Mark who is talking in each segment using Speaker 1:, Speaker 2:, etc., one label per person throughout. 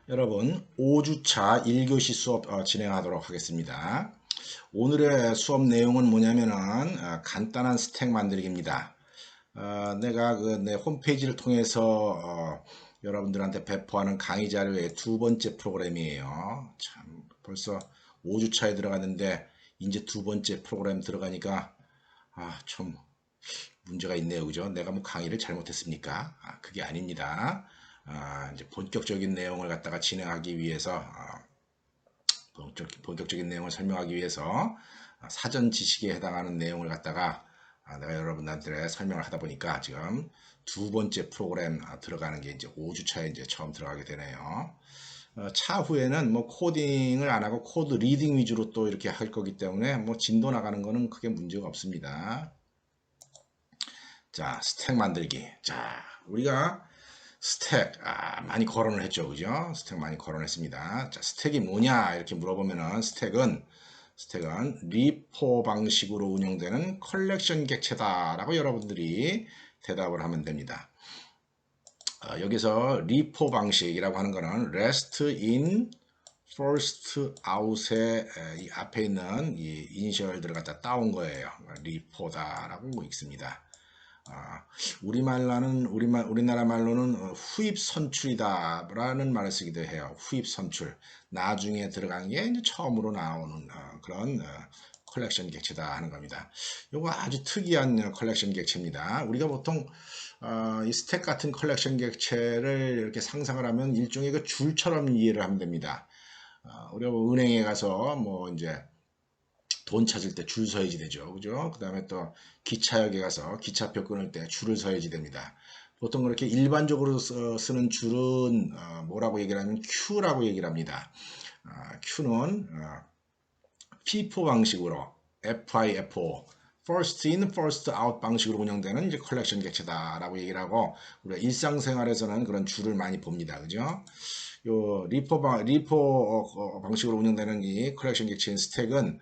Speaker 1: 여러분 5주차 1교시 수업 진행하도록 하겠습니다. 오늘의 수업 내용은 뭐냐면은 간단한 스택 만들기입니다. 내가 내 홈페이지를 통해서 여러분들한테 배포하는 강의 자료의 두 번째 프로그램이에요. 참 벌써 5주차에 들어갔는데 이제 두 번째 프로그램 들어가니까 좀 문제가 있네요. 그죠? 내가 뭐 강의를 잘못했습니까? 그게 아닙니다. 이제 본격적인 내용을 갖다가 진행하기 위해서 본격적인 내용을 설명하기 위해서 사전 지식에 해당하는 내용을 갖다가 내가 여러분들한테 설명을 하다 보니까 지금 두 번째 프로그램 들어가는 게 이제 5주차에 이제 처음 들어가게 되네요. 차후에는 뭐 코딩을 안 하고 코드 리딩 위주로 또 이렇게 할 거기 때문에 뭐 진도 나가는 거는 크게 문제가 없습니다. 자, 스택 만들기. 자, 우리가 스택 많이 거론을 했죠, 그죠? 스택 많이 거론했습니다. 자, 스택이 뭐냐 이렇게 물어보면은 스택은 리포 방식으로 운영되는 컬렉션 객체다라고 여러분들이 대답을 하면 됩니다. 여기서 리포 방식이라고 하는 거는 rest in first out의 이 앞에 있는 이 이니셜들을 갖다 따온 거예요. 리포다라고 읽습니다. 우리나라 말로는 후입 선출이다라는 말을 쓰기도 해요. 후입 선출. 나중에 들어간 게 이제 처음으로 나오는 그런 컬렉션 객체다 하는 겁니다. 이거 아주 특이한 컬렉션 객체입니다. 우리가 보통 이 스택 같은 컬렉션 객체를 이렇게 상상을 하면 일종의 그 줄처럼 이해를 하면 됩니다. 우리가 뭐 은행에 가서 뭐 이제 돈 찾을 때 줄 서야지 되죠. 그죠? 그 다음에 또 기차역에 가서 기차표 끊을 때 줄을 서야지 됩니다. 보통 그렇게 일반적으로 쓰는 줄은 뭐라고 얘기를 하면 Q라고 얘기를 합니다. Q는 FIFO 방식으로 FIFO First in, First out 방식으로 운영되는 이제 컬렉션 객체다라고 얘기를 하고 우리가 일상생활에서는 그런 줄을 많이 봅니다. 그죠? 요 리포 방식으로 운영되는 이 컬렉션 객체인 스택은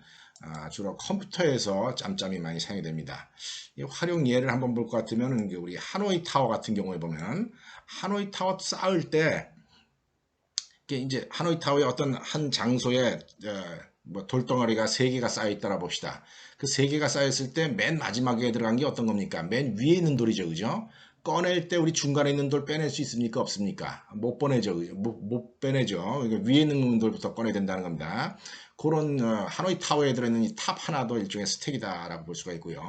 Speaker 1: 주로 컴퓨터에서 짬짬이 많이 사용이 됩니다. 이 활용 예를 한번 볼 것 같으면 우리 하노이 타워 같은 경우에 보면 하노이 타워 쌓을 때 이게 이제 하노이 타워의 어떤 한 장소에 뭐 돌덩어리가 3개가 쌓여 있다라 봅시다. 그 3개가 쌓였을 때 맨 마지막에 들어간 게 어떤 겁니까? 맨 위에 있는 돌이죠. 그죠? 꺼낼 때 우리 중간에 있는 돌 빼낼 수 있습니까? 없습니까? 못 빼내죠. 못 빼내죠. 그러니까 위에 있는 돌부터 꺼내야 된다는 겁니다. 그런 하노이 타워에 들어있는 이 탑 하나도 일종의 스택이다라고 볼 수가 있고요.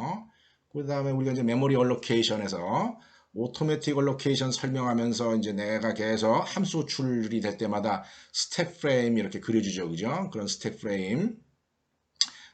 Speaker 1: 그 다음에 우리가 이제 메모리 얼로케이션에서 오토매틱 얼로케이션 설명하면서 이제 내가 계속 함수 출이 될 때마다 스택 프레임 이렇게 그려주죠. 그죠? 그런 스택 프레임.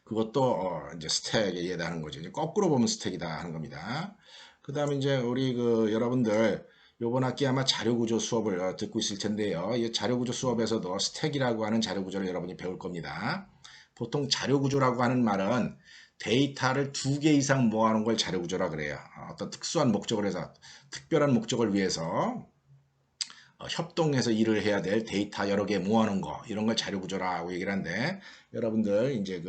Speaker 1: 그것도 이제 스택에 해당하는 거죠. 이제 거꾸로 보면 스택이다 하는 겁니다. 그 다음에 이제 우리 여러분들 요번 학기 아마 자료구조 수업을 듣고 있을 텐데요. 이 자료구조 수업에서도 스택이라고 하는 자료구조를 여러분이 배울 겁니다. 보통 자료구조라고 하는 말은 데이터를 2개 이상 모아놓은 걸 자료구조라 그래요. 어떤 특수한 목적을 해서 특별한 목적을 위해서 협동해서 일을 해야 될 데이터 여러 개 모아놓은 거 이런 걸 자료구조라고 얘기를 하는데 여러분들 이제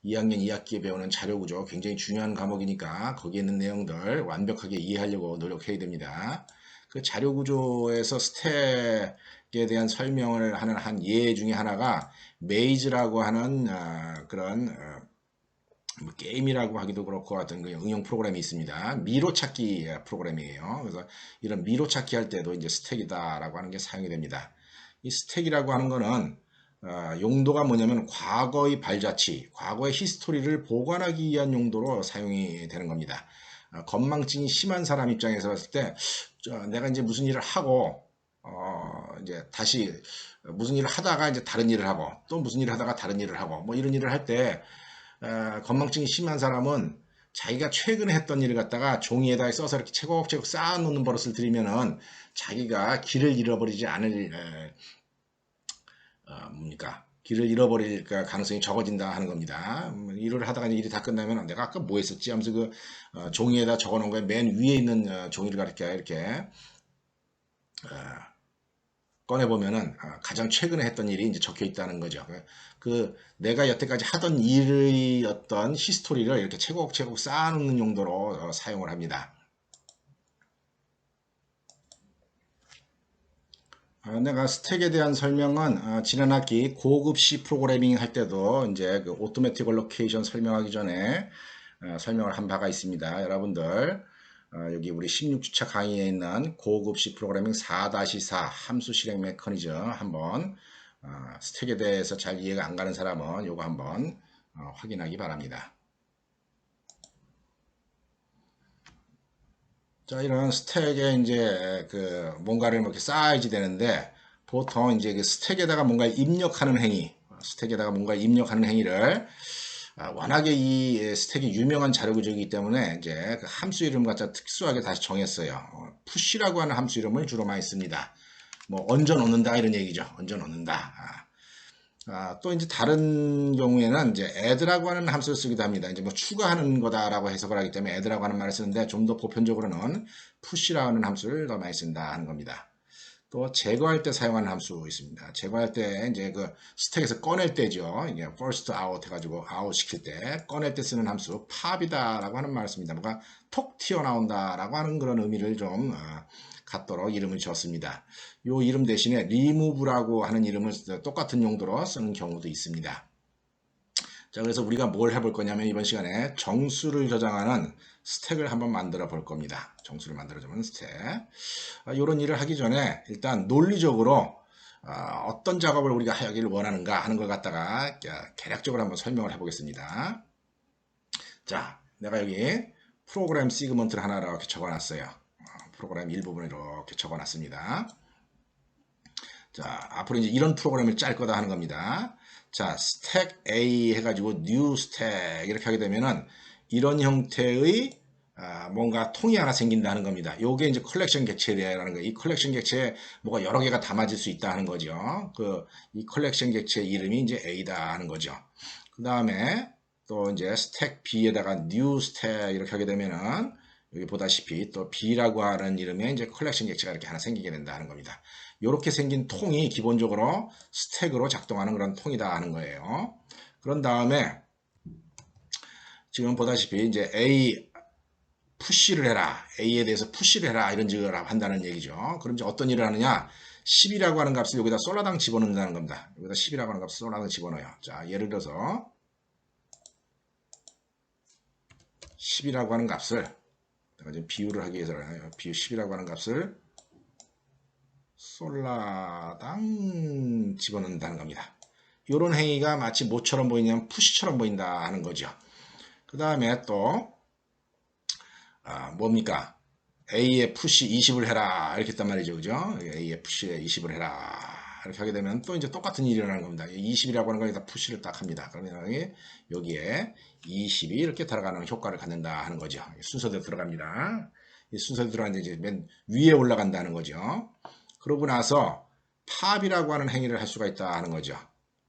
Speaker 1: 2학년 2학기에 배우는 자료구조 굉장히 중요한 과목이니까 거기에 있는 내용들 완벽하게 이해하려고 노력해야 됩니다. 그 자료구조에서 스택에 대한 설명을 하는 한 예 중에 하나가 메이즈라고 하는 그런 뭐 게임이라고 하기도 그렇고 하여튼 그 응용 프로그램이 있습니다. 미로 찾기 프로그램이에요. 그래서 이런 미로 찾기 할 때도 이제 스택이다라고 하는 게 사용이 됩니다. 이 스택이라고 하는 거는 용도가 뭐냐면 과거의 발자취, 과거의 히스토리를 보관하기 위한 용도로 사용이 되는 겁니다. 건망증이 심한 사람 입장에서 봤을 때 내가 이제 무슨 일을 하고 이제 다시 무슨 일을 하다가 이제 다른 일을 하고 또 무슨 일을 하다가 다른 일을 하고 뭐 이런 일을 할때 건망증이 심한 사람은 자기가 최근에 했던 일을 갖다가 종이에다 써서 이렇게 채곡채곡 쌓아놓는 버릇을 들이면은 자기가 길을 잃어버리지 않을 뭡니까? 길을 잃어버릴 가능성이 적어진다 하는 겁니다. 일을 하다가 일이 다 끝나면 내가 아까 뭐 했었지 하면서 종이에다 적어놓은 거에 맨 위에 있는 종이를 이렇게 꺼내보면은 가장 최근에 했던 일이 이제 적혀 있다는 거죠. 내가 여태까지 하던 일의 어떤 히스토리를 이렇게 채곡채곡 쌓아놓는 용도로 사용을 합니다. 내가 스택에 대한 설명은 지난 학기 고급 C 프로그래밍 할 때도 이제 그 오토매틱 얼로케이션 설명하기 전에 설명을 한 바가 있습니다. 여러분들 여기 우리 16주차 강의에 있는 고급 C 프로그래밍 4-4 함수 실행 메커니즘 한번 스택에 대해서 잘 이해가 안 가는 사람은 요거 한번 확인하기 바랍니다. 자, 이런 스택에 이제 그 뭔가를 이렇게 쌓아야지 되는데 보통 이제 그 스택에다가 뭔가 입력하는 행위, 스택에다가 뭔가 입력하는 행위를 워낙에 이 스택이 유명한 자료 구조이기 때문에 이제 그 함수 이름 갖다 특수하게 다시 정했어요. 푸시라고 하는 함수 이름을 주로 많이 씁니다. 뭐 얹어 놓는다 이런 얘기죠. 얹어 놓는다. 또 이제 다른 경우에는 이제 add라고 하는 함수를 쓰기도 합니다. 이제 뭐 추가하는 거다라고 해석을 하기 때문에 add라고 하는 말을 쓰는데 좀 더 보편적으로는 push라고 하는 함수를 더 많이 쓴다 하는 겁니다. 또 제거할 때 사용하는 함수 있습니다. 제거할 때 이제 그 스택에서 꺼낼 때죠. 이게 first out 해가지고 out 시킬 때 꺼낼 때 쓰는 함수 pop이다라고 하는 말을 씁니다. 뭔가 톡 튀어나온다라고 하는 그런 의미를 좀 갖도록 이름을 지었습니다. 이 이름 대신에 remove라고 하는 이름을 똑같은 용도로 쓰는 경우도 있습니다. 자, 그래서 우리가 뭘 해볼 거냐면 이번 시간에 정수를 저장하는 스택을 한번 만들어 볼 겁니다. 정수를 만들어주는 스택. 이런 일을 하기 전에 일단 논리적으로 어떤 작업을 우리가 하기를 원하는가 하는 걸 갖다가 개략적으로 한번 설명을 해보겠습니다. 자, 내가 여기 프로그램 시그먼트를 하나 이렇게 적어놨어요. 프로그램 일부분을 이렇게 적어놨습니다. 자, 앞으로 이제 이런 프로그램을 짤 거다 하는 겁니다. 자, 스택 A 해가지고 new 스택 이렇게 하게 되면은 이런 형태의 뭔가 통이 하나 생긴다는 겁니다. 요게 이제 컬렉션 객체라는 거예요. 이 컬렉션 객체에 뭐가 여러 개가 담아질 수 있다 하는 거죠. 이 컬렉션 객체 이름이 이제 A다 하는 거죠. 그 다음에 또 이제 스택 B에다가 new 스택 이렇게 하게 되면은 여기 보다시피 또 B라고 하는 이름의 이제 컬렉션 객체가 이렇게 하나 생기게 된다 하는 겁니다. 이렇게 생긴 통이 기본적으로 스택으로 작동하는 그런 통이다 하는 거예요. 그런 다음에 지금 보다시피 이제 A 푸시를 해라. A에 대해서 푸시를 해라. 이런 식으로 한다는 얘기죠. 그럼 이제 어떤 일을 하느냐? 10이라고 하는 값을 여기다 솔라당 집어넣는다는 겁니다. 여기다 10이라고 하는 값을 솔라당 집어넣어요. 자, 예를 들어서 10이라고 하는 값을 내가 지금 비유를 하기 위해서 비유 10이라고 하는 값을 솔라당 집어넣는다는 겁니다. 이런 행위가 마치 뭐처럼 보이냐면 푸시처럼 보인다 하는 거죠. 그 다음에 또 뭡니까? A에 푸시 20을 해라 이렇게 했단 말이죠. 그죠? A에 푸시에 20을 해라 이렇게 하게 되면 또 이제 똑같은 일이 일어나는 겁니다. 20이라고 하는 거에다 푸시를 딱 합니다. 그러면 여기에 20이 이렇게 들어가는 효과를 갖는다 하는 거죠. 순서대로 들어갑니다. 이 순서대로 들어가는데 이제 맨 위에 올라간다는 거죠. 그러고 나서 팝이라고 하는 행위를 할 수가 있다 하는 거죠.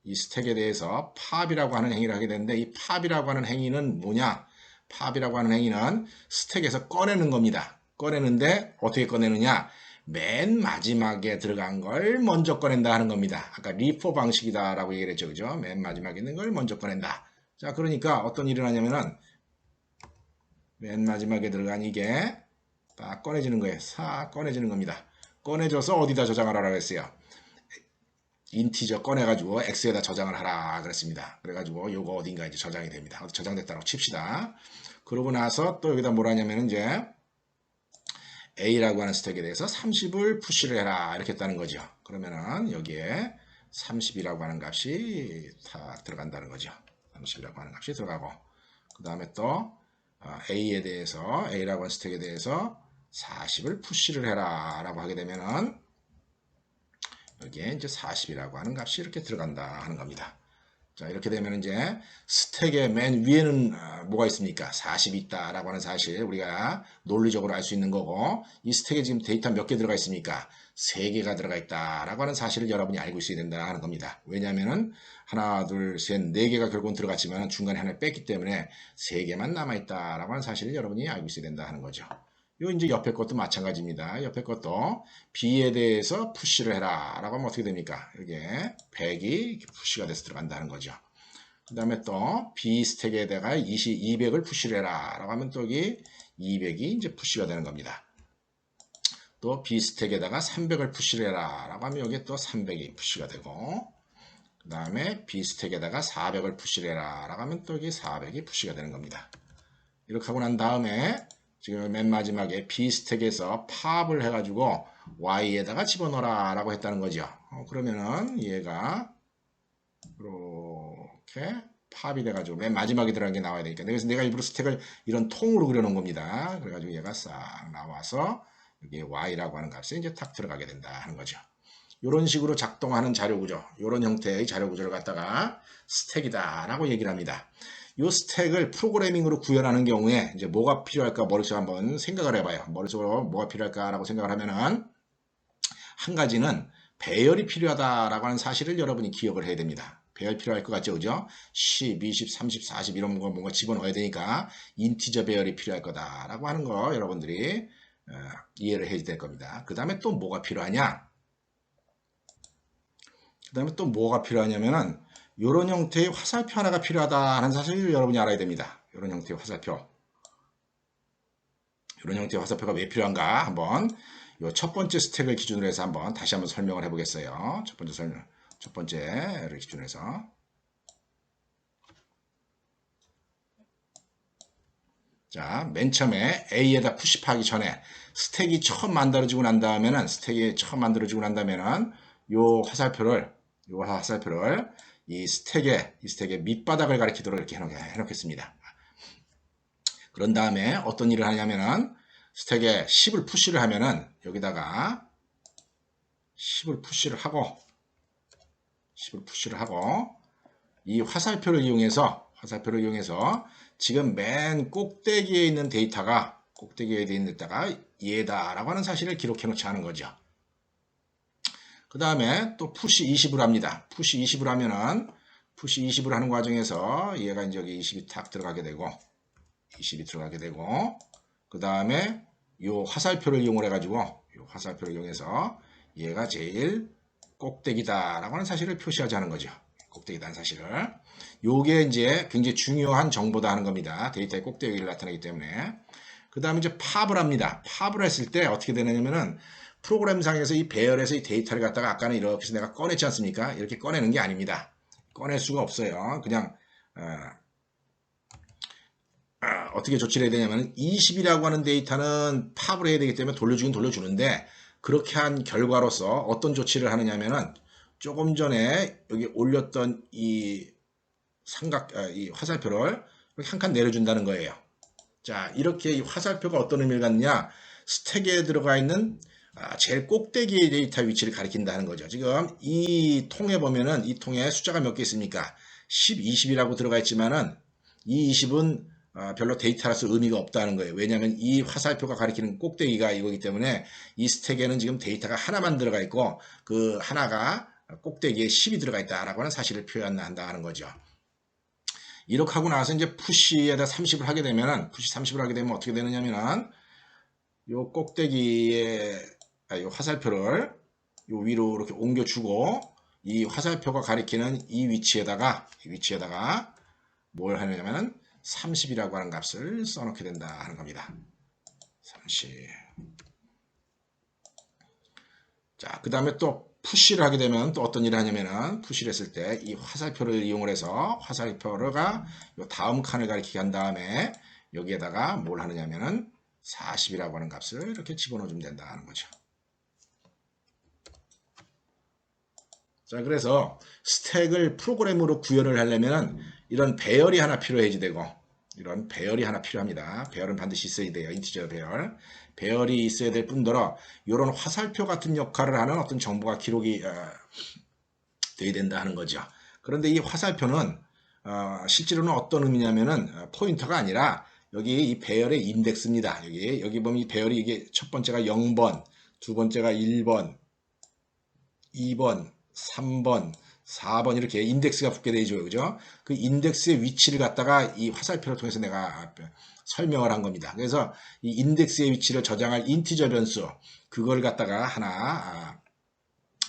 Speaker 1: 이 스택에 대해서 팝이라고 하는 행위를 하게 되는데 이 팝이라고 하는 행위는 뭐냐? 팝이라고 하는 행위는 스택에서 꺼내는 겁니다. 꺼내는데 어떻게 꺼내느냐? 맨 마지막에 들어간 걸 먼저 꺼낸다 하는 겁니다. 아까 리포 방식이다 라고 얘기를 했죠. 그죠? 맨 마지막에 있는 걸 먼저 꺼낸다. 자, 그러니까 어떤 일을 하냐면은 맨 마지막에 들어간 이게 딱 꺼내지는 거예요. 싹 꺼내지는 겁니다. 꺼내줘서 어디다 저장을 하라고 했어요? 인티저 꺼내가지고 X에다 저장을 하라 그랬습니다. 그래가지고 요거 어딘가 이제 저장이 됩니다. 저장됐다고 칩시다. 그러고 나서 또 여기다 뭐라 하냐면 이제 A라고 하는 스택에 대해서 30을 푸시를 해라 이렇게 했다는 거죠. 그러면은 여기에 30이라고 하는 값이 다 들어간다는 거죠. 30이라고 하는 값이 들어가고 그 다음에 또 A에 대해서 A라고 하는 스택에 대해서 40을 푸시를 해라 라고 하게 되면은 여기에 이제 40이라고 하는 값이 이렇게 들어간다 하는 겁니다. 자, 이렇게 되면 이제 스택의 맨 위에는 뭐가 있습니까? 40이 있다라고 하는 사실 우리가 논리적으로 알 수 있는 거고 이 스택에 지금 데이터 몇 개 들어가 있습니까? 3개가 들어가 있다라고 하는 사실을 여러분이 알고 있어야 된다 하는 겁니다. 왜냐하면은 하나, 둘, 셋, 4개가 결국은 들어갔지만 중간에 하나를 뺐기 때문에 3개만 남아있다라고 하는 사실을 여러분이 알고 있어야 된다 하는 거죠. 요 이제 옆에 것도 마찬가지입니다. 옆에 것도 B에 대해서 푸시를 해라 라고 하면 어떻게 됩니까? 이게 100이 푸시가 돼서 들어간다는 거죠. 그 다음에 또 B 스택에다가 200을 푸시를 해라 라고 하면 또 여기 200이 이제 푸시가 되는 겁니다. 또 B스택에다가 300을 푸시를 해라 라고 하면 여기에 또 300이 푸시가 되고, 그 다음에 B스택에다가 400을 푸시를 해라 라고 하면 또 여기 400이 푸시가 되는 겁니다. 이렇게 하고 난 다음에 지금 맨 마지막에 B스택에서 팝을 해가지고 Y에다가 집어넣어라 라고 했다는 거죠. 그러면은 얘가 이렇게 팝이 돼가지고 맨 마지막에 들어간 게 나와야 되니까, 그래서 내가 일부러 스택을 이런 통으로 그려놓은 겁니다. 그래가지고 얘가 싹 나와서 여기 Y라고 하는 값이 이제 탁 들어가게 된다 하는 거죠. 이런 식으로 작동하는 자료구조, 이런 형태의 자료구조를 갖다가 스택이다 라고 얘기를 합니다. 이 스택을 프로그래밍으로 구현하는 경우에 이제 뭐가 필요할까 머릿속에 한번 생각을 해봐요. 머릿속으로 뭐가 필요할까라고 생각을 하면은, 한 가지는 배열이 필요하다라고 하는 사실을 여러분이 기억을 해야 됩니다. 배열 필요할 것 같죠, 그죠? 10, 20, 30, 40 이런 거 뭔가 집어넣어야 되니까 인티저 배열이 필요할 거다라고 하는 거 여러분들이 이해를 해야 될 겁니다. 그 다음에 또 뭐가 필요하냐? 그 다음에 또 뭐가 필요하냐면은 이런 형태의 화살표 하나가 필요하다는 사실을 여러분이 알아야 됩니다. 이런 형태의 화살표. 이런 형태의 화살표가 왜 필요한가? 한번 이 첫 번째 스택을 기준으로 해서 한번 다시 한번 설명을 해보겠어요. 첫 번째를 기준으로 해서. 자, 맨 처음에 A에다 푸시하기 전에 스택이 처음 만들어지고 난 다음에는 요 화살표를 이 스택의 밑바닥을 가리키도록 이렇게 해놓겠습니다. 그런 다음에 어떤 일을 하냐면은 스택에 10을 푸시를 하면은 여기다가 10을 푸시를 하고 이 화살표를 이용해서 지금 맨 꼭대기에 있는 데이터가 얘다라고 하는 사실을 기록해 놓지 않은 거죠. 그 다음에 또 푸시 20을 합니다. 푸시 20을 하면은 푸시 20을 하는 과정에서 얘가 이제 여기 20이 탁 들어가게 되고 그 다음에 요 화살표를 이용해서 얘가 제일 꼭대기다라고 하는 사실을 표시하자는 거죠. 꼭대기다는 사실을. 요게 이제 굉장히 중요한 정보다 하는 겁니다. 데이터의 꼭대기를 나타내기 때문에. 그 다음에 이제 팝을 합니다. 팝을 했을 때 어떻게 되느냐면은 프로그램상에서 이 배열에서 이 데이터를 갖다가 아까는 이렇게 해서 내가 꺼냈지 않습니까? 이렇게 꺼내는 게 아닙니다. 꺼낼 수가 없어요. 그냥 어떻게 조치를 해야 되냐면 20이라고 하는 데이터는 팝을 해야 되기 때문에 돌려주긴 돌려주는데, 그렇게 한 결과로서 어떤 조치를 하느냐면은 조금 전에 여기 올렸던 이 이 화살표를 한 칸 내려준다는 거예요. 자, 이렇게 이 화살표가 어떤 의미를 갖느냐, 스택에 들어가 있는 제일 꼭대기의 데이터 위치를 가리킨다는 거죠. 지금 이 통에 보면은 이 통에 숫자가 몇 개 있습니까? 10, 20이라고 들어가 있지만은 이 20은 별로 데이터라서 의미가 없다는 거예요. 왜냐하면 이 화살표가 가리키는 꼭대기가 이거기 때문에 이 스택에는 지금 데이터가 하나만 들어가 있고 그 하나가 꼭대기에 10이 들어가 있다라고 하는 사실을 표현한다는 거죠. 이렇게 하고 나서 이제 푸시에다 30을 하게 되면은, 어떻게 되느냐면은 요 꼭대기에 요 화살표를 요 위로 이렇게 옮겨주고 이 화살표가 가리키는 이 위치에다가 뭘 하느냐면은 30이라고 하는 값을 써놓게 된다 하는 겁니다. 30. 자, 그 다음에 또 푸시를 하게 되면 또 어떤 일을 하냐면은, 푸시를 했을 때 이 화살표를 이용을 해서 화살표가 요 다음 칸을 가리키게 한 다음에 여기에다가 뭘 하느냐면은 40이라고 하는 값을 이렇게 집어넣어주면 된다 하는 거죠. 자, 그래서 스택을 프로그램으로 구현을 하려면 이런 배열이 하나 필요해지 되고, 이런 배열이 하나 필요합니다. 배열은 반드시 있어야 돼요. 인티저 배열. 배열이 있어야 될 뿐더러 이런 화살표 같은 역할을 하는 어떤 정보가 기록이 돼야 된다 하는 거죠. 그런데 이 화살표는 실제로는 어떤 의미냐면은 포인터가 아니라 여기 이 배열의 인덱스입니다. 여기 보면 이 배열이 이게 첫 번째가 0번, 두 번째가 1번, 2번, 3번, 4번 이렇게 인덱스가 붙게 되죠. 그죠? 그 인덱스의 위치를 갖다가 이 화살표를 통해서 내가 설명을 한 겁니다. 그래서 이 인덱스의 위치를 저장할 인티저 변수, 그걸 갖다가 하나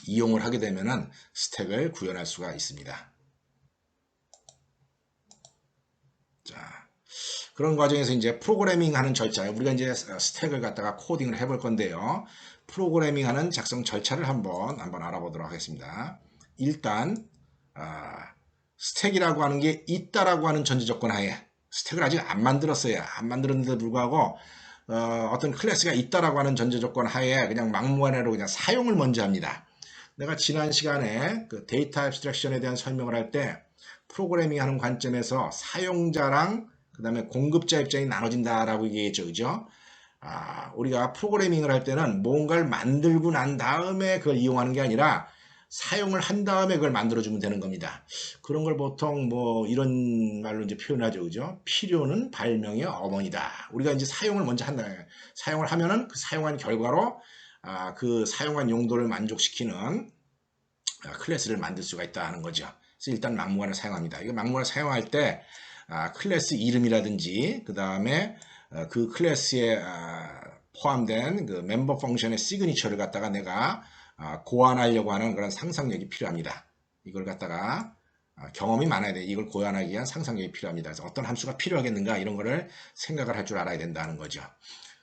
Speaker 1: 이용을 하게 되면은 스택을 구현할 수가 있습니다. 자, 그런 과정에서 이제 프로그래밍 하는 절차, 우리가 이제 스택을 갖다가 코딩을 해볼 건데요. 프로그래밍하는 작성 절차를 한번 알아보도록 하겠습니다. 일단 스택이라고 하는 게 있다라고 하는 전제 조건 하에 스택을 아직 안 만들었어요. 안 만들었는데도 불구하고 어떤 클래스가 있다라고 하는 전제 조건 하에 그냥 막무가내로 그냥 사용을 먼저 합니다. 내가 지난 시간에 그 데이터 앱스트랙션에 대한 설명을 할 때 프로그래밍 하는 관점에서 사용자랑 그 다음에 공급자 입장이 나눠진다라고 얘기했죠. 그죠? 우리가 프로그래밍을 할 때는 뭔가를 만들고 난 다음에 그걸 이용하는 게 아니라 사용을 한 다음에 그걸 만들어주면 되는 겁니다. 그런 걸 보통 뭐 이런 말로 이제 표현하죠. 그죠? 필요는 발명의 어머니다. 우리가 이제 사용을 먼저 한다. 사용을 하면은 그 사용한 결과로 그 사용한 용도를 만족시키는 클래스를 만들 수가 있다는 거죠. 그래서 일단 막무가내로 사용합니다. 이거 막무가내로 사용할 때 클래스 이름이라든지 그 다음에 그 클래스에 포함된 그 멤버 펑션의 시그니처를 갖다가 내가 고안하려고 하는 그런 상상력이 필요합니다. 이걸 갖다가 경험이 많아야 돼. 이걸 고안하기 위한 상상력이 필요합니다. 그래서 어떤 함수가 필요하겠는가 이런 거를 생각을 할 줄 알아야 된다는 거죠.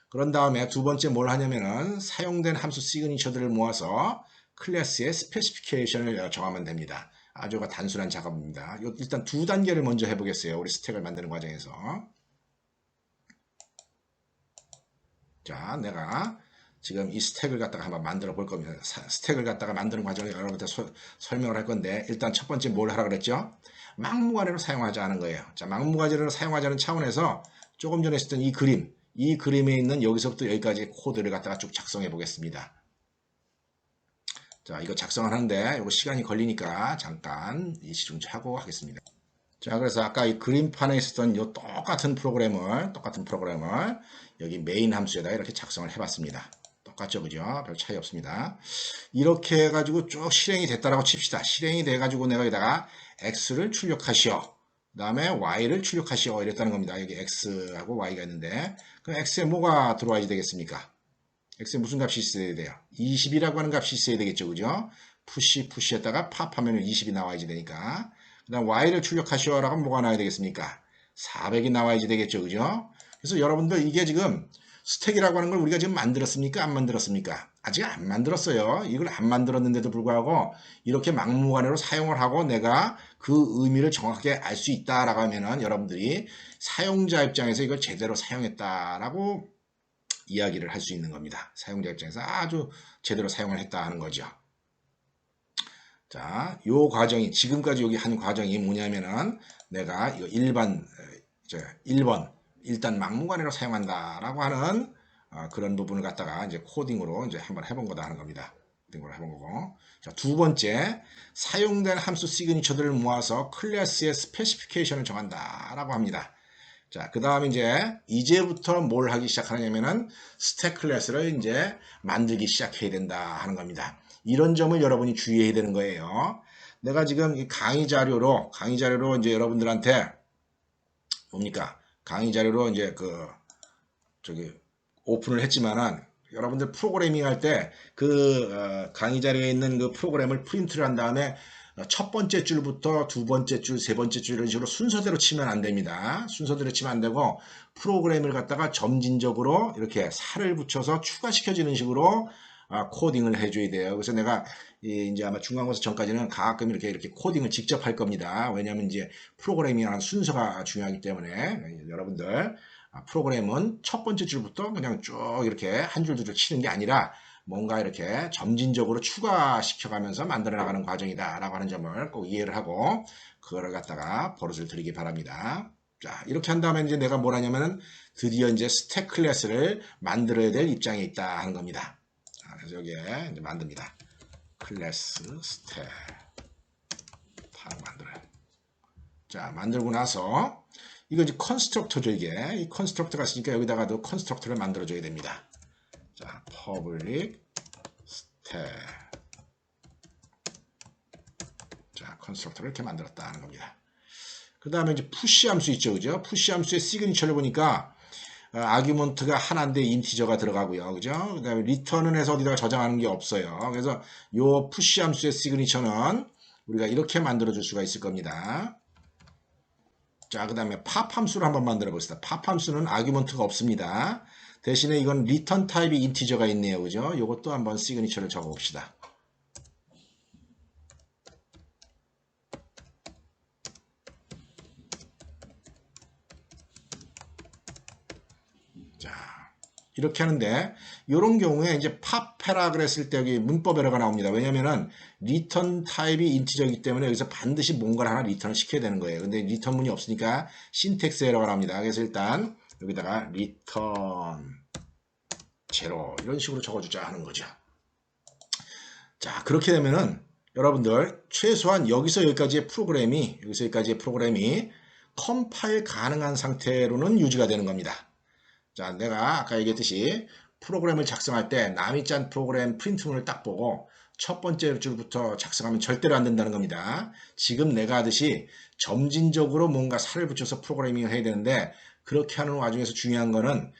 Speaker 1: 그런 다음에 두 번째 뭘 하냐면은 사용된 함수 시그니처들을 모아서 클래스의 스페시피케이션을 정하면 됩니다. 아주 단순한 작업입니다. 일단 두 단계를 먼저 해보겠어요. 우리 스택을 만드는 과정에서. 자, 내가 지금 이 스택을 갖다가 한번 만들어 볼 겁니다. 스택을 갖다가 만드는 과정을 여러분한테 설명을 할 건데 일단 첫 번째 뭘 하라 그랬죠? 막무가내로 사용하자는 거예요. 자, 막무가내로 사용하자는 차원에서 조금 전에 했던 이 그림에 있는 여기서부터 여기까지 코드를 갖다가 쭉 작성해 보겠습니다. 자, 이거 작성을 하는데 이거 시간이 걸리니까 잠깐 일시 중지하고 하겠습니다. 자, 그래서 아까 이 그림판에 있었던 이 똑같은 프로그램을 여기 메인 함수에다가 이렇게 작성을 해봤습니다. 똑같죠, 그죠? 별 차이 없습니다. 이렇게 해가지고 쭉 실행이 됐다라고 칩시다. 실행이 돼가지고 내가 여기다가 x를 출력하시오. 그 다음에 y를 출력하시오. 이랬다는 겁니다. 여기 x하고 y가 있는데 그럼 x에 뭐가 들어와야 되겠습니까? x에 무슨 값이 있어야 돼요? 20이라고 하는 값이 있어야 되겠죠, 그죠? 푸시했다가 팝하면 20이 나와야지 되니까. 그 다음 y를 출력하시오라고 하면 뭐가 나와야 되겠습니까? 400이 나와야지 되겠죠, 그죠? 그래서 여러분들 이게 지금 스택이라고 하는 걸 우리가 지금 만들었습니까? 안 만들었습니까? 아직 안 만들었어요. 이걸 안 만들었는데도 불구하고 이렇게 막무가내로 사용을 하고 내가 그 의미를 정확하게 알 수 있다라고 하면은 여러분들이 사용자 입장에서 이걸 제대로 사용했다라고 이야기를 할 수 있는 겁니다. 사용자 입장에서 아주 제대로 사용을 했다 하는 거죠. 자, 요 과정이 지금까지 여기 한 과정이 뭐냐면은 내가 이거 1번 일단 막무가내로 사용한다라고 하는 그런 부분을 갖다가 이제 코딩으로 이제 한번 해본 거다 하는 겁니다. 코딩으로 해본 거고. 자, 두 번째 사용된 함수 시그니처들을 모아서 클래스의 스페시피케이션을 정한다라고 합니다. 자, 그 다음에 이제부터 뭘 하기 시작하냐면은 스택 클래스를 이제 만들기 시작해야 된다 하는 겁니다. 이런 점을 여러분이 주의해야 되는 거예요. 내가 지금 이 강의 자료로 이제 여러분들한테 뭡니까? 강의 자료로 이제 오픈을 했지만은 여러분들 프로그래밍 할 때 강의 자료에 있는 그 프로그램을 프린트를 한 다음에 첫 번째 줄부터 두 번째 줄, 세 번째 줄 이런 식으로 순서대로 치면 안 됩니다. 순서대로 치면 안 되고 프로그램을 갖다가 점진적으로 이렇게 살을 붙여서 추가시켜지는 식으로 코딩을 해줘야 돼요. 그래서 내가 이제 아마 중간고사 전까지는 가끔 이렇게 코딩을 직접 할 겁니다. 왜냐하면 이제 프로그래밍이라는 순서가 중요하기 때문에 여러분들 프로그램은 첫 번째 줄부터 그냥 쭉 이렇게 한 줄 두 줄 치는 게 아니라 뭔가 이렇게 점진적으로 추가시켜가면서 만들어 나가는 과정이다 라고 하는 점을 꼭 이해를 하고 그거를 갖다가 버릇을 들이기 바랍니다. 자, 이렇게 한 다음에 이제 내가 뭘 하냐면은 드디어 이제 스택 클래스를 만들어야 될 입장에 있다 하는 겁니다. 그래서 여기에 이제 만듭니다. 클래스 스택 바로 만들어요. 자, 만들고 나서 이거 이제 컨스트럭터죠. 이게 이 컨스트럭터가 있으니까 여기다가도 컨스트럭터를 만들어 줘야 됩니다. 자, public stat. 자, 컨스트럭터를 이렇게 만들었다 하는 겁니다. 그 다음에 이제 푸시 함수 있죠, 그죠? 푸시 함수의 시그니처를 보니까 아규먼트가 하나인데 인티저가 들어가고요, 그죠? 그 다음에 리턴은 해서 어디다가 저장하는 게 없어요. 그래서 요 푸시 함수의 시그니처는 우리가 이렇게 만들어 줄 수가 있을 겁니다. 자, 그 다음에 팝 함수를 한번 만들어 봅시다. 팝 함수는 아규먼트가 없습니다. 대신에 이건 리턴 타입이 인티저가 있네요. 그죠? 이것도 한번 시그니처를 적어 봅시다. 자, 이렇게 하는데 이런 경우에 이제 팝해라 그랬을 때 여기 문법 에러가 나옵니다. 왜냐면은 리턴 타입이 인티저이기 때문에 여기서 반드시 뭔가를 하나 리턴을 시켜야 되는 거예요. 근데 리턴 문이 없으니까 신텍스 에러가 나옵니다. 그래서 일단 여기다가 리턴 제로 이런 식으로 적어주자 하는 거죠. 자, 그렇게 되면은 여러분들 최소한 여기서 여기까지의 프로그램이 컴파일 가능한 상태로는 유지가 되는 겁니다. 자, 내가 아까 얘기했듯이 프로그램을 작성할 때 남이 짠 프로그램 프린트문을 딱 보고 첫 번째 줄부터 작성하면 절대로 안 된다는 겁니다. 지금 내가 하듯이 점진적으로 뭔가 살을 붙여서 프로그래밍을 해야 되는데 그렇게 하는 와중에서 중요한 거는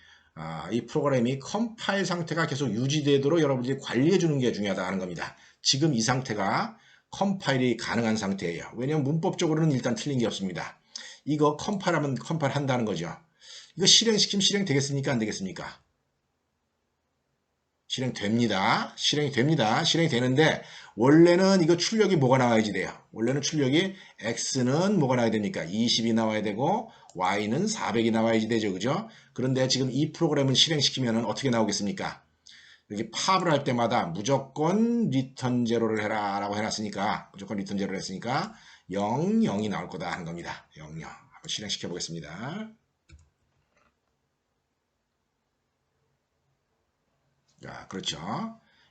Speaker 1: 이 프로그램이 컴파일 상태가 계속 유지되도록 여러분들이 관리해 주는 게 중요하다는 겁니다. 지금 이 상태가 컴파일이 가능한 상태예요. 왜냐하면 문법적으로는 일단 틀린 게 없습니다. 이거 컴파일하면 컴파일 한다는 거죠. 이거 실행시키면 실행되겠습니까? 안 되겠습니까? 실행됩니다. 실행이 됩니다. 실행이 되는데 원래는 이거 출력이 뭐가 나와야지 돼요. 원래는 출력이 x는 뭐가 나와야 됩니까? 20이 나와야 되고 y는 400이 나와야지 되죠. 그죠? 그런데 지금 이 프로그램을 실행시키면 어떻게 나오겠습니까? 여기 팝을 할 때마다 무조건 리턴 제로를 해라 라고 해놨으니까 무조건 리턴 제로를 했으니까 0, 0이 나올 거다 하는 겁니다. 0, 0. 한번 실행시켜 보겠습니다. 자, 그렇죠.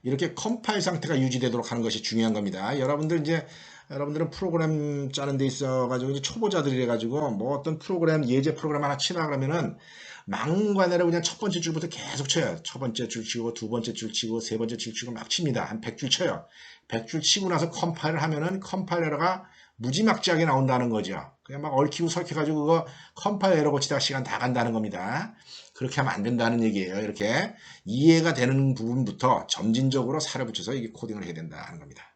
Speaker 1: 이렇게 컴파일 상태가 유지되도록 하는 것이 중요한 겁니다. 여러분들은 프로그램 짜는 데 있어가지고 이제 초보자들이래 가지고 뭐 어떤 프로그램 예제 프로그램 하나 치라 그러면은 막무가내로 그냥 첫 번째 줄부터 계속 쳐요. 첫 번째 줄 치고 두 번째 줄 치고 세 번째 줄 치고 막 칩니다. 한 100줄 쳐요. 100줄 치고 나서 컴파일을 하면은 컴파일 에러가 무지막지하게 나온다는 거죠. 그냥 막 얽히고 설켜가지고 그거 컴파일 에러 고치다가 시간 다 간다는 겁니다. 그렇게 하면 안 된다는 얘기예요. 이렇게 이해가 되는 부분부터 점진적으로 살을 붙여서 이게 코딩을 해야 된다는 겁니다.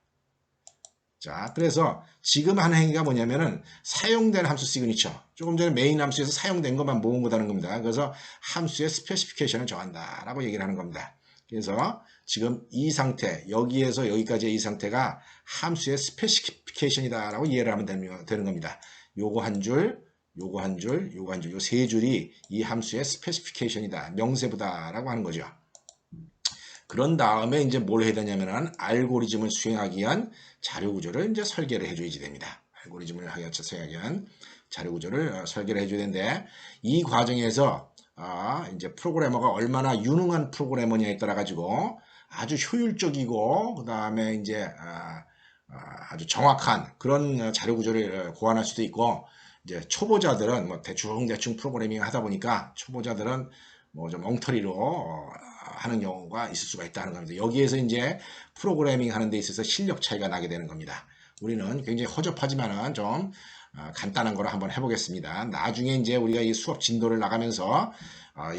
Speaker 1: 자, 그래서 지금 하는 행위가 뭐냐면은 사용된 함수 시그니처. 조금 전에 메인 함수에서 사용된 것만 모은 거다는 겁니다. 그래서 함수의 스페시피케이션을 정한다라고 얘기를 하는 겁니다. 그래서 지금 이 상태, 여기에서 여기까지의 이 상태가 함수의 스페시피케이션이다라고 이해를 하면 되는 겁니다. 요거 한 줄, 요거 한 줄, 요거 한 줄, 요 세 줄이 이 함수의 스페시피케이션이다, 명세부다라고 하는 거죠. 그런 다음에 이제 뭘 해야 되냐면은 알고리즘을 수행하기 위한 자료 구조를 이제 설계를 해줘야지 됩니다. 알고리즘을 수행하기 위한 자료 구조를 설계를 해줘야 되는데 이 과정에서 이제 프로그래머가 얼마나 유능한 프로그래머냐에 따라 가지고 아주 효율적이고 그 다음에 이제 아주 정확한 그런 자료 구조를 고안할 수도 있고 이제 초보자들은 뭐 대충 프로그래밍 하다 보니까 초보자들은 뭐 좀 엉터리로 하는 경우가 있을 수가 있다는 겁니다. 여기에서 이제 프로그래밍 하는 데 있어서 실력 차이가 나게 되는 겁니다. 우리는 굉장히 허접하지만은 좀 간단한 거로 한번 해보겠습니다. 나중에 이제 우리가 이 수업 진도를 나가면서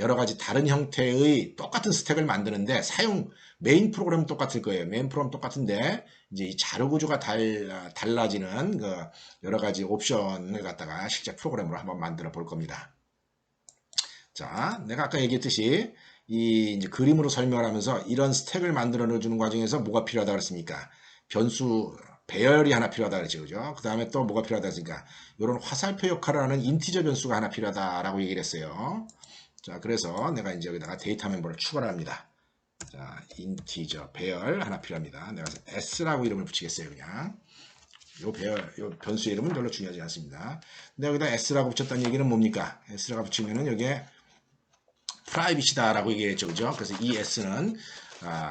Speaker 1: 여러 가지 다른 형태의 똑같은 스택을 만드는데 메인 프로그램은 똑같을 거예요. 메인 프로그램 똑같은데 이제 이 자료 구조가 달라지는 그 여러 가지 옵션을 갖다가 실제 프로그램으로 한번 만들어 볼 겁니다. 자, 내가 아까 얘기했듯이 이 이제 그림으로 설명을 하면서 이런 스택을 만들어 주는 과정에서 뭐가 필요하다 그랬습니까? 변수 배열이 하나 필요하다 그랬죠. 그죠? 그 다음에 또 뭐가 필요하다 했으니까 이런 화살표 역할을 하는 인티저 변수가 하나 필요하다라고 얘기를 했어요. 자, 그래서 내가 이제 여기다가 데이터 멤버를 추가를 합니다. 자, 인티저 배열 하나 필요합니다. 내가 s라고 이름을 붙이겠어요. 그냥 요 변수 이름은 별로 중요하지 않습니다. 근데 여기다 s라고 붙였다는 얘기는 뭡니까? s라고 붙이면은 여기에 프라이빗이다라고 얘기했죠. 그죠? 그래서 이 s는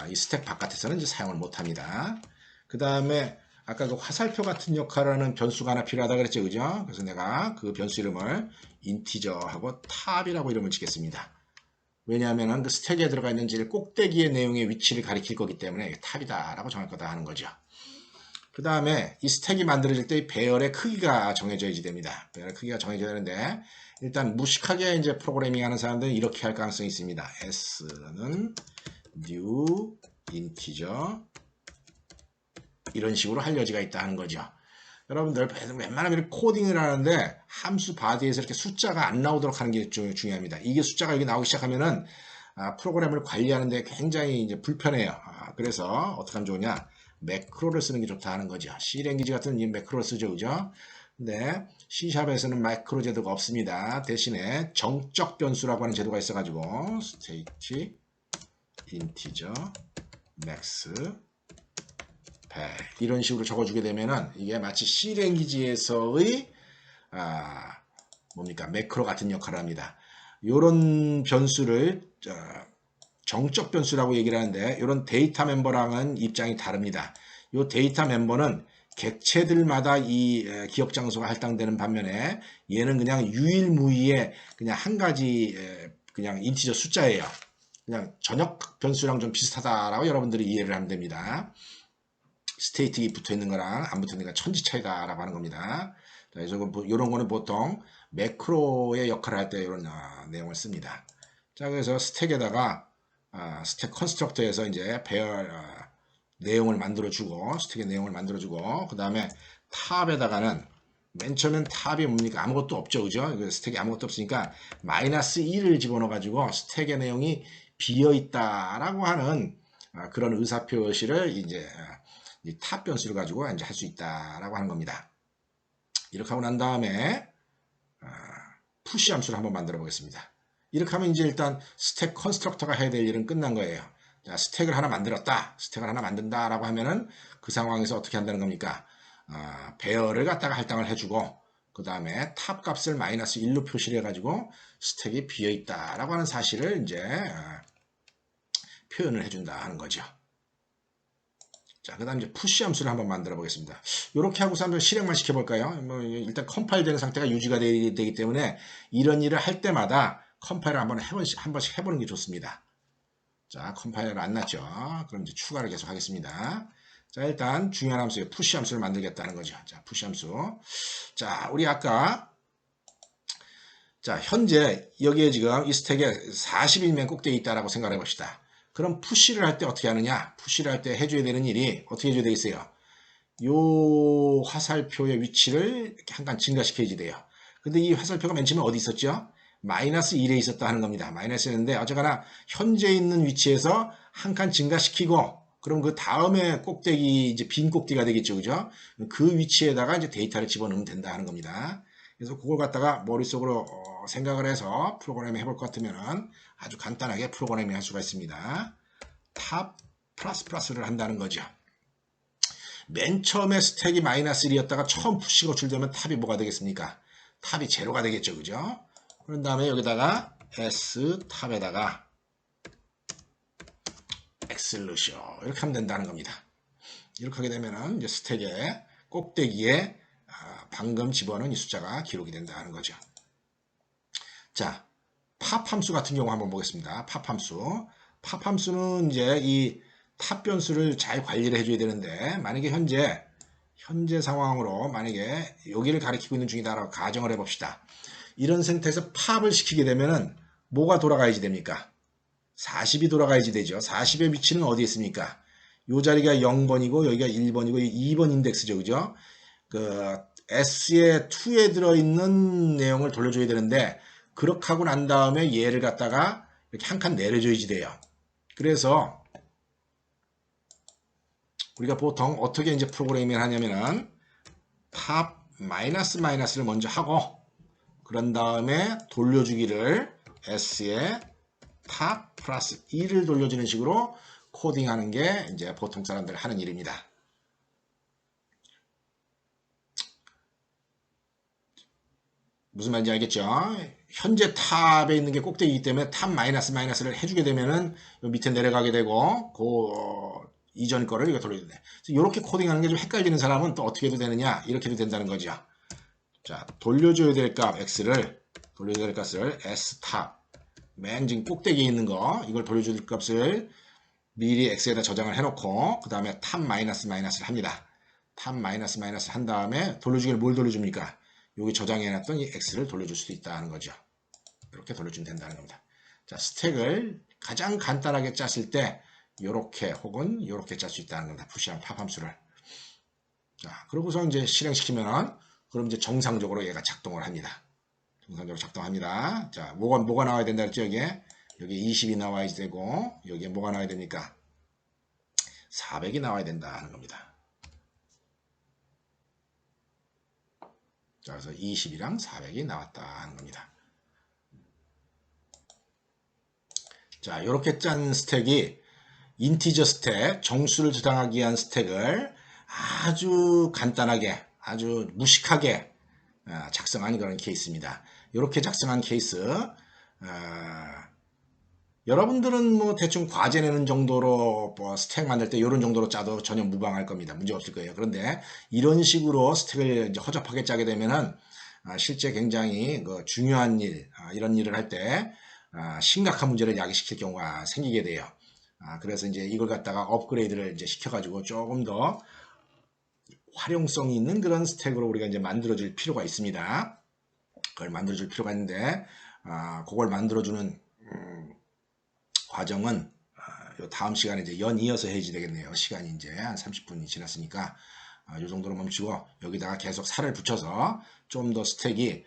Speaker 1: 이 스택 바깥에서는 이제 사용을 못합니다. 그 다음에 아까 그 화살표 같은 역할을 하는 변수가 하나 필요하다 그랬죠. 그죠? 그래서 내가 그 변수 이름을 인티저하고 탑이라고 이름을 짓겠습니다. 왜냐하면 그 스택에 들어가 있는 제일 꼭대기의 내용의 위치를 가리킬 거기 때문에 탑이다라고 정할 거다 하는 거죠. 그 다음에 이 스택이 만들어질 때 배열의 크기가 정해져야지 됩니다. 배열의 크기가 정해져야 되는데 일단 무식하게 이제 프로그래밍 하는 사람들은 이렇게 할 가능성이 있습니다. s는 new integer 이런 식으로 할 여지가 있다는 거죠. 여러분들 웬만하면 코딩을 하는데 함수 바디에서 이렇게 숫자가 안 나오도록 하는 게 중요합니다. 이게 숫자가 여기 나오기 시작하면은 프로그램을 관리하는데 굉장히 이제 불편해요. 그래서 어떻게 하면 좋으냐? 매크로를 쓰는 게 좋다 하는 거죠. C랭귀지 같은 이 매크로를 쓰죠, 그죠? 근데 C샵에서는 매크로 제도가 없습니다. 대신에 정적 변수라고 하는 제도가 있어가지고 state, integer, max, 이런 식으로 적어주게 되면은 이게 마치 C랭귀지에서의 뭡니까? 매크로 같은 역할을 합니다. 이런 변수를 정적 변수라고 얘기를 하는데 이런 데이터 멤버랑은 입장이 다릅니다. 이 데이터 멤버는 객체들마다 이 기억 장소가 할당되는 반면에 얘는 그냥 유일무이의 그냥 한 가지 그냥 인티저 숫자예요. 그냥 전역 변수랑 좀 비슷하다라고 여러분들이 이해를 하면 됩니다. 스테이트 붙어 있는 거랑 안 붙어 있는 거 천지 차이다라고 하는 겁니다. 그래서 이런 거는 보통 매크로의 역할을 할 때 이런 내용을 씁니다. 자, 그래서 스택에다가 스택 컨스트럭터에서 이제 배열 내용을 만들어주고 스택의 내용을 만들어주고 그 다음에 탑에다가는 맨 처음엔 탑이 뭡니까? 아무것도 없죠, 그죠? 스택이 아무것도 없으니까 마이너스 1을 집어넣어 가지고 스택의 내용이 비어 있다라고 하는 그런 의사표시를 이제 이 탑 변수를 가지고 이제 할 수 있다라고 하는 겁니다. 이렇게 하고 난 다음에 푸시 함수를 한번 만들어 보겠습니다. 이렇게 하면 이제 일단 스택 컨스트럭터가 해야 될 일은 끝난 거예요. 자, 스택을 하나 만들었다. 스택을 하나 만든다라고 하면은 그 상황에서 어떻게 한다는 겁니까? 배열을 갖다가 할당을 해주고 그 다음에 탑 값을 마이너스 1로 표시를 해가지고 스택이 비어 있다라고 하는 사실을 이제 표현을 해준다 하는 거죠. 자, 그 다음 이제 푸시 함수를 한번 만들어 보겠습니다. 이렇게 하고서 한번 실행만 시켜볼까요? 뭐 일단 컴파일 되는 상태가 유지가 되기 때문에 이런 일을 할 때마다 컴파일을 한 번씩 해보는 게 좋습니다. 자, 컴파일을 안 났죠. 그럼 이제 추가를 계속 하겠습니다. 자, 일단 중요한 함수에 푸시 함수를 만들겠다는 거죠. 자, 푸시 함수. 자, 우리 아까 자, 현재 여기에 지금 이 스택에 40일면 꼭대기 있다라고 생각해 봅시다. 그럼 푸시를 할 때 어떻게 하느냐? 푸시를 할 때 해줘야 되는 일이 어떻게 해줘야 되겠어요? 요 화살표의 위치를 이렇게 한 칸 증가시켜야지 돼요. 근데 이 화살표가 맨 처음에 어디 있었죠? 마이너스 1에 있었다 하는 겁니다. 마이너스 1인데 어쨌거나 현재 있는 위치에서 한 칸 증가시키고 그럼 그 다음에 꼭대기 이제 빈 꼭대기가 되겠죠. 그죠? 그 위치에다가 이제 데이터를 집어넣으면 된다 하는 겁니다. 그래서 그걸 갖다가 머릿속으로 생각을 해서 프로그램 해볼 것 같으면 아주 간단하게 프로그래밍 할 수가 있습니다. 탑 플러스 플러스를 한다는 거죠. 맨 처음에 스택이 마이너스 1이었다가 처음 푸시가 호출되면 탑이 뭐가 되겠습니까? 탑이 제로가 되겠죠. 그죠? 그런 다음에 여기다가 S 탑에다가 엑셀루션 이렇게 하면 된다는 겁니다. 이렇게 하게 되면은 이제 스택의 꼭대기에 방금 집어넣은 이 숫자가 기록이 된다는 거죠. 자, 팝 함수 같은 경우 한번 보겠습니다. 팝 함수. 팝 함수는 이제 이 탑 변수를 잘 관리를 해줘야 되는데 만약에 현재 상황으로 만약에 여기를 가리키고 있는 중이다라고 가정을 해봅시다. 이런 상태에서 팝을 시키게 되면은 뭐가 돌아가야지 됩니까? 40이 돌아가야지 되죠. 40의 위치는 어디에 있습니까? 이 자리가 0번이고 여기가 1번이고 2번 인덱스죠. 그죠? 그 S의 2에 들어있는 내용을 돌려줘야 되는데 그렇게 하고 난 다음에 얘를 갖다가 이렇게 한 칸 내려줘야지 돼요. 그래서 우리가 보통 어떻게 이제 프로그래밍을 하냐면은 탑 마이너스 마이너스를 먼저 하고 그런 다음에 돌려주기를 S에 탑 플러스 2를 돌려주는 식으로 코딩하는 게 이제 보통 사람들 하는 일입니다. 무슨 말인지 알겠죠? 현재 탑에 있는 게 꼭대기이기 때문에 탑 마이너스 마이너스를 해주게 되면은 밑에 내려가게 되고 그 이전 거를 이거 돌려야 돼. 이렇게 코딩하는 게 좀 헷갈리는 사람은 또 어떻게 해도 되느냐? 이렇게 해도 된다는 거죠. 자, 돌려줘야 될 값 x를 돌려줘야 될 값을 s 탑 맨 지금 꼭대기에 있는 거 이걸 돌려줄 값을 미리 x에다 저장을 해놓고 그 다음에 탑 마이너스 마이너스를 합니다. 탑 마이너스 마이너스 한 다음에 돌려주기를 뭘 돌려줍니까? 여기 저장해놨던 이 x를 돌려줄 수도 있다는 거죠. 이렇게 돌려주면 된다는 겁니다. 자, 스택을 가장 간단하게 짰을 때 이렇게 혹은 이렇게 짤 수 있다는 겁니다. 푸시한 팝 함수를. 자, 그러고서 이제 실행시키면은 그럼 이제 정상적으로 얘가 작동을 합니다. 정상적으로 작동합니다. 자, 뭐가 나와야 된다 그랬죠, 여기에? 여기 20이 나와야 되고 여기에 뭐가 나와야 됩니까? 400이 나와야 된다 하는 겁니다. 자, 그래서 20이랑 400이 나왔다 하는 겁니다. 자, 이렇게 짠 스택이 인티저 스택, 정수를 저장하기 위한 스택을 아주 간단하게, 아주 무식하게 작성한 그런 케이스입니다. 이렇게 작성한 케이스, 여러분들은 뭐 대충 과제 내는 정도로 뭐 스택 만들 때 이런 정도로 짜도 전혀 무방할 겁니다. 문제 없을 거예요. 그런데 이런 식으로 스택을 이제 허접하게 짜게 되면은 실제 굉장히 그 중요한 일, 이런 일을 할 때 심각한 문제를 야기시킬 경우가 생기게 돼요. 그래서 이제 이걸 갖다가 업그레이드를 이제 시켜가지고 조금 더 활용성이 있는 그런 스택으로 우리가 이제 만들어줄 필요가 있습니다. 그걸 만들어줄 필요가 있는데, 그걸 만들어주는 과정은 다음 시간에 이제 연이어서 해야지 되겠네요. 시간이 이제 한 30분이 지났으니까 이 정도로 멈추고 여기다가 계속 살을 붙여서 좀 더 스택이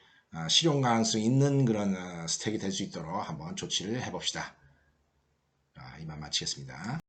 Speaker 1: 실용 가능성 있는 그런 스택이 될 수 있도록 한번 조치를 해봅시다. 이만 마치겠습니다.